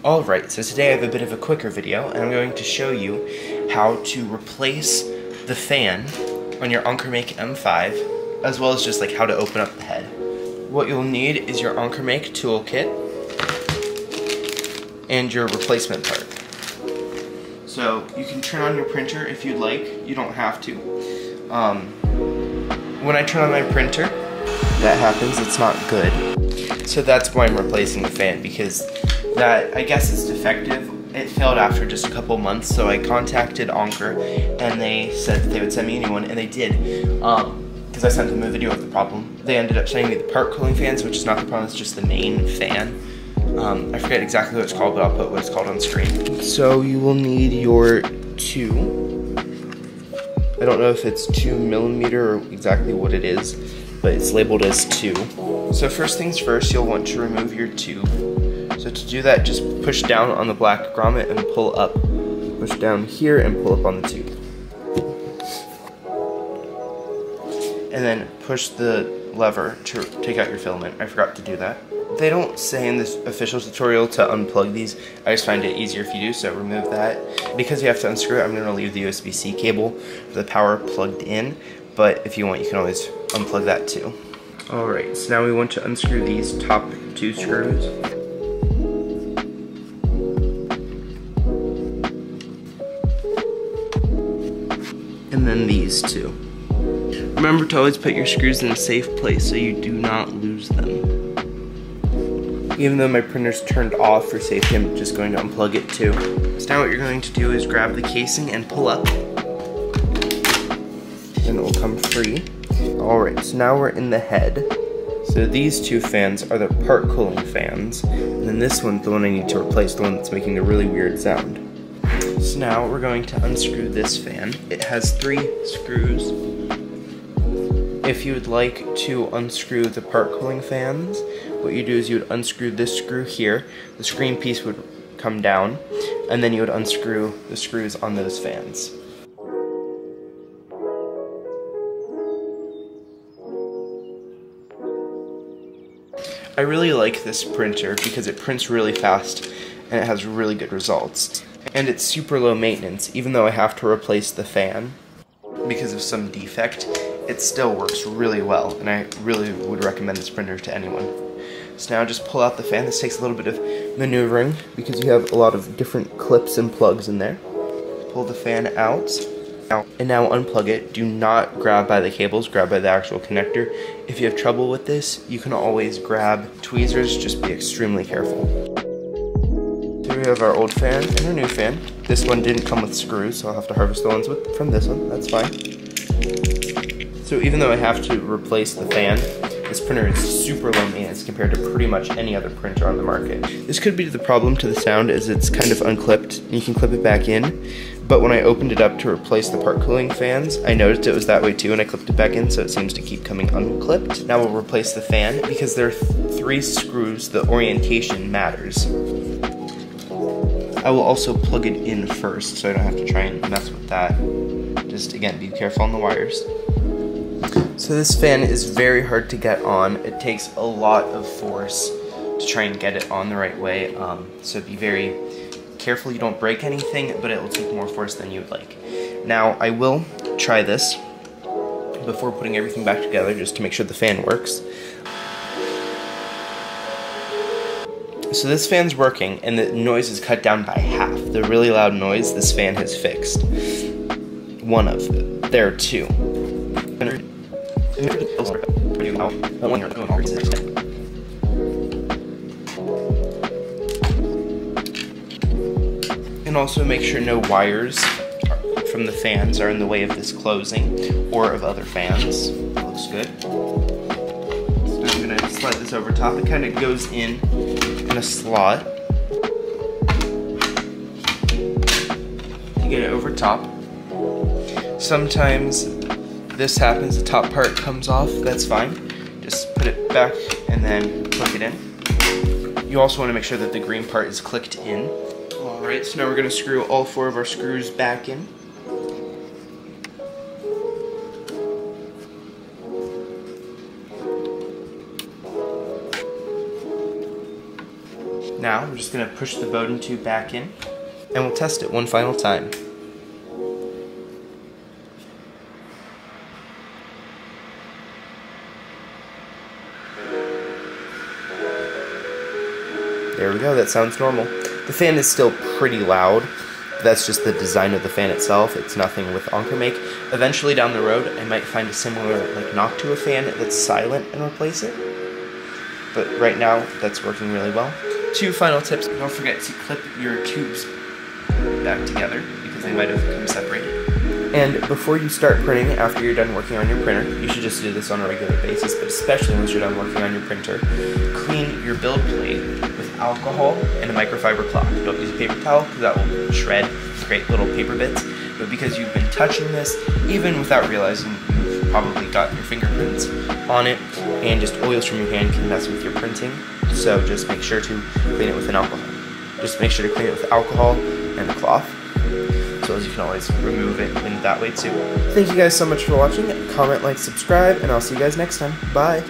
Alright, so today I have a bit of a quicker video, and I'm going to show you how to replace the fan on your AnkerMake M5, as well as just like how to open up the head. What you'll need is your AnkerMake toolkit and your replacement part. So you can turn on your printer if you'd like, you don't have to. When I turn on my printer, that happens, it's not good. So that's why I'm replacing the fan, because that, I guess, is defective. It failed after just a couple months, so I contacted Anker, and they said that they would send me a new one, and they did, because I sent them a video of the problem. They ended up sending me the part cooling fans, which is not the problem, it's just the main fan. I forget exactly what it's called, but I'll put what it's called on screen. So you will need your I don't know if it's 2mm or exactly what it is, but it's labeled as 2. So first things first, you'll want to remove your tube. So to do that, just push down on the black grommet and pull up. Push down here and pull up on the tube. And then push the lever to take out your filament. I forgot to do that. They don't say in this official tutorial to unplug these. I just find it easier if you do, so remove that. Because you have to unscrew it, I'm going to leave the USB-C cable for the power plugged in, but if you want, you can always unplug that too. Alright, so now we want to unscrew these top 2 screws. And then these 2. Remember to always put your screws in a safe place so you do not lose them. Even though my printer's turned off for safety, I'm just going to unplug it too. So now what you're going to do is grab the casing and pull up. And it will come free. Alright, so now we're in the head. So these 2 fans are the part cooling fans. And then this one's the one I need to replace, the one that's making a really weird sound. So now we're going to unscrew this fan. It has 3 screws. If you would like to unscrew the part cooling fans, what you do is you would unscrew this screw here, the screen piece would come down, and then you would unscrew the screws on those fans. I really like this printer because it prints really fast and it has really good results. And it's super low maintenance, even though I have to replace the fan because of some defect. It still works really well, and I really would recommend this printer to anyone. So now just pull out the fan. This takes a little bit of maneuvering because you have a lot of different clips and plugs in there. Pull the fan out, and now unplug it. Do not grab by the cables, grab by the actual connector. If you have trouble with this, you can always grab tweezers, just be extremely careful. Here we have our old fan and our new fan. This one didn't come with screws, so I'll have to harvest the ones from this one, that's fine. So even though I have to replace the fan, this printer is super low maintenance compared to pretty much any other printer on the market. This could be the problem to the sound, as it's kind of unclipped. You can clip it back in, but when I opened it up to replace the part cooling fans, I noticed it was that way too, and I clipped it back in, so it seems to keep coming unclipped. Now we'll replace the fan. Because there are 3 screws, the orientation matters. I will also plug it in first, so I don't have to try and mess with that. Just, again, be careful on the wires. So this fan is very hard to get on. It takes a lot of force to try and get it on the right way. So be very careful you don't break anything, but it will take more force than you would like. Now I will try this before putting everything back together just to make sure the fan works. So this fan's working and the noise is cut down by half. The really loud noise this fan has fixed. One of them. There are 2. And also make sure no wires from the fans are in the way of this closing or of other fans. That looks good. So I'm going to slide this over top. It kind of goes in a slot. You get it over top. Sometimes this happens, the top part comes off, that's fine. Just put it back and then click it in. You also want to make sure that the green part is clicked in. Alright, so now we're going to screw all 4 of our screws back in. Now we're just going to push the Bowden tube back in, and we'll test it one final time. There we go, that sounds normal. The fan is still pretty loud. That's just the design of the fan itself. It's nothing with AnkerMake. Eventually down the road, I might find a similar knock to a fan that's silent and replace it. But right now, that's working really well. 2 final tips. Don't forget to clip your tubes back together because they might have come separated. And before you start printing, after you're done working on your printer, you should just do this on a regular basis, but especially once you're done working on your printer, clean your build plate with alcohol and a microfiber cloth. Don't use a paper towel because that will shred, create little paper bits. But because you've been touching this, even without realizing, you've probably got your fingerprints on it, and just oils from your hand can mess with your printing. So just make sure to clean it with an alcohol. Just make sure to clean it with alcohol and the cloth, so as you can always remove it in that way too. Thank you guys so much for watching. Comment, like, subscribe, and I'll see you guys next time. Bye!